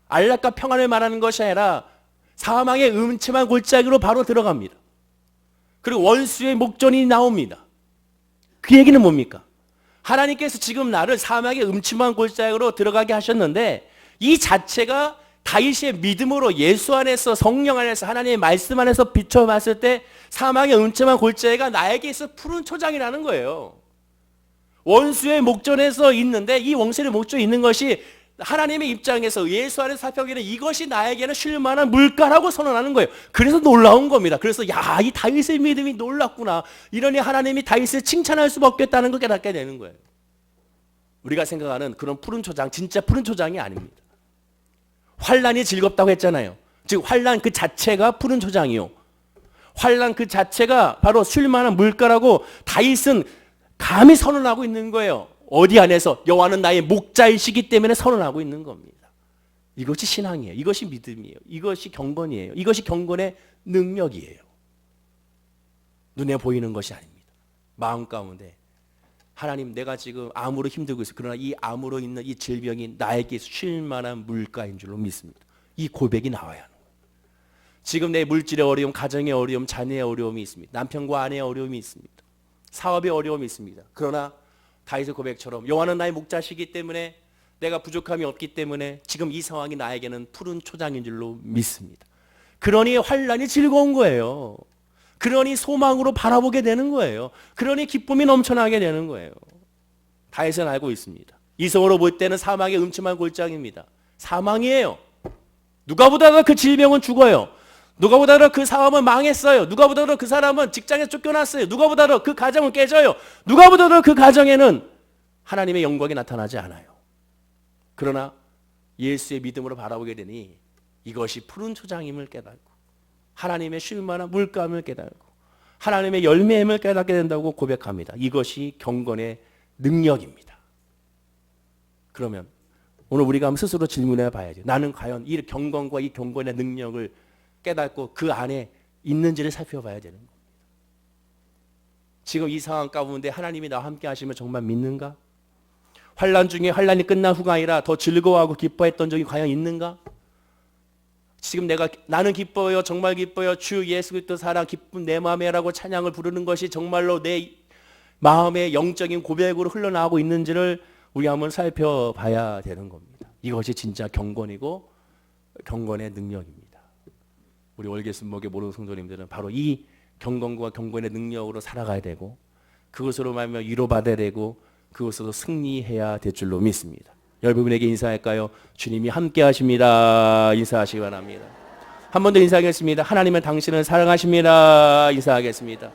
안락과 평안을 말하는 것이 아니라 사망의 음침한 골짜기로 바로 들어갑니다. 그리고 원수의 목전이 나옵니다. 그 얘기는 뭡니까? 하나님께서 지금 나를 사망의 음침한 골짜기로 들어가게 하셨는데 이 자체가 다윗의 믿음으로 예수 안에서 성령 안에서 하나님의 말씀 안에서 비춰봤을 때 사망의 음침한 골짜기가 나에게 있어 푸른 초장이라는 거예요. 원수의 목전에서 있는데 이 원수의 목전에 있는 것이 하나님의 입장에서 예수 안에서 살펴보기에는 이것이 나에게는 쉴만한 물가라고 선언하는 거예요. 그래서 놀라운 겁니다. 그래서 야, 이 다윗의 믿음이 놀랍구나. 이러니 하나님이 다윗을 칭찬할 수밖에 없다는 걸 깨닫게 되는 거예요. 우리가 생각하는 그런 푸른 초장, 진짜 푸른 초장이 아닙니다. 환난이 즐겁다고 했잖아요. 즉 환난 그 자체가 푸른 초장이요. 환난 그 자체가 바로 쉴만한 물가라고 다윗은 감히 선언하고 있는 거예요. 어디 안에서? 여호와는 나의 목자이시기 때문에 선언하고 있는 겁니다. 이것이 신앙이에요. 이것이 믿음이에요. 이것이 경건이에요. 이것이 경건의 능력이에요. 눈에 보이는 것이 아닙니다. 마음 가운데 하나님, 내가 지금 암으로 힘들고 있어요. 그러나 이 암으로 있는 이 질병이 나에게 쉴 만한 물가인 줄로 믿습니다. 이 고백이 나와야 하는 거예요. 지금 내 물질의 어려움, 가정의 어려움, 자녀의 어려움이 있습니다. 남편과 아내의 어려움이 있습니다. 사업의 어려움이 있습니다. 그러나 다윗의 고백처럼 여호와는 나의 목자시기 때문에 내가 부족함이 없기 때문에 지금 이 상황이 나에게는 푸른 초장인 줄로 믿습니다. 그러니 환난이 즐거운 거예요. 그러니 소망으로 바라보게 되는 거예요. 그러니 기쁨이 넘쳐나게 되는 거예요. 다윗은 알고 있습니다. 이성으로 볼 때는 사망의 음침한 골짜기입니다. 사망이에요. 누가 보다도 그 질병은 죽어요. 누가 보다도 그 사업은 망했어요. 누가 보다도 그 사람은 직장에서 쫓겨났어요. 누가 보다도 그 가정은 깨져요. 누가 보다도 그 가정에는 하나님의 영광이 나타나지 않아요. 그러나 예수의 믿음으로 바라보게 되니 이것이 푸른 초장임을 깨닫고 하나님의 쉴만한 물감을 깨닫고 하나님의 열매임을 깨닫게 된다고 고백합니다. 이것이 경건의 능력입니다. 그러면 오늘 우리가 한번 스스로 질문해 봐야죠. 나는 과연 이 경건과 이 경건의 능력을 깨닫고 그 안에 있는지를 살펴봐야 되는 겁니다. 지금 이 상황 가운데 하나님이 나와 함께 하시면 정말 믿는가? 환난 중에 환난이 끝난 후가 아니라 더 즐거워하고 기뻐했던 적이 과연 있는가? 지금 나는 기뻐요, 정말 기뻐요, 주 예수 그리스도 사랑 기쁨 내 마음에라고 찬양을 부르는 것이 정말로 내 마음의 영적인 고백으로 흘러나오고 있는지를 우리 한번 살펴봐야 되는 겁니다. 이것이 진짜 경건이고 경건의 능력입니다. 우리 월계순목의 모르는 성도님들은 바로 이 경건과 경건의 능력으로 살아가야 되고 그것으로 말하며 위로받아야 되고 그것으로 승리해야 될 줄로 믿습니다. 여러분에게 인사할까요? 주님이 함께 하십니다. 인사하시기 바랍니다. 한 번 더 인사하겠습니다. 하나님은 당신을 사랑하십니다. 인사하겠습니다.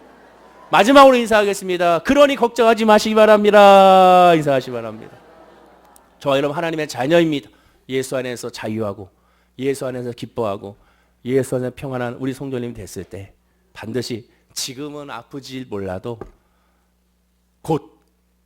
마지막으로 인사하겠습니다. 그러니 걱정하지 마시기 바랍니다. 인사하시기 바랍니다. 저와 여러분 하나님의 자녀입니다. 예수 안에서 자유하고 예수 안에서 기뻐하고 예수 안에서 평안한 우리 성도님이 됐을 때 반드시 지금은 아프지 몰라도 곧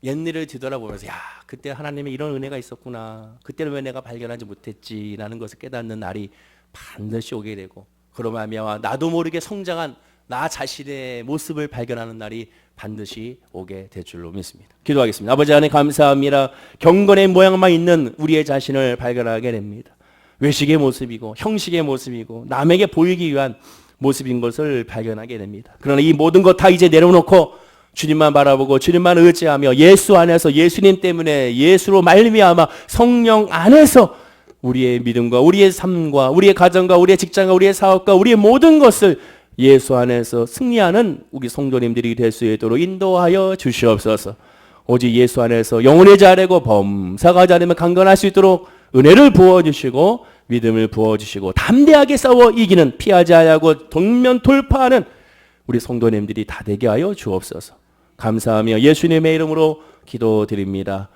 옛일을 뒤돌아보면서 야, 그때 하나님의 이런 은혜가 있었구나. 그때는 왜 내가 발견하지 못했지라는 것을 깨닫는 날이 반드시 오게 되고 그로 말미암아 나도 모르게 성장한 나 자신의 모습을 발견하는 날이 반드시 오게 될 줄로 믿습니다. 기도하겠습니다. 아버지 하나님 감사합니다. 경건의 모양만 있는 우리의 자신을 발견하게 됩니다. 외식의 모습이고 형식의 모습이고 남에게 보이기 위한 모습인 것을 발견하게 됩니다. 그러나 이 모든 것 다 이제 내려놓고 주님만 바라보고 주님만 의지하며 예수 안에서 예수님 때문에 예수로 말미암아 성령 안에서 우리의 믿음과 우리의 삶과 우리의 가정과 우리의 직장과 우리의 사업과 우리의 모든 것을 예수 안에서 승리하는 우리 성도님들이 될 수 있도록 인도하여 주시옵소서. 오직 예수 안에서 영혼의 자래고 범사가 자르면 강건할 수 있도록 은혜를 부어주시고 믿음을 부어주시고 담대하게 싸워 이기는 피하지 아니하고 정면 돌파하는 우리 성도님들이 다 되게 하여 주옵소서. 감사하며 예수님의 이름으로 기도드립니다.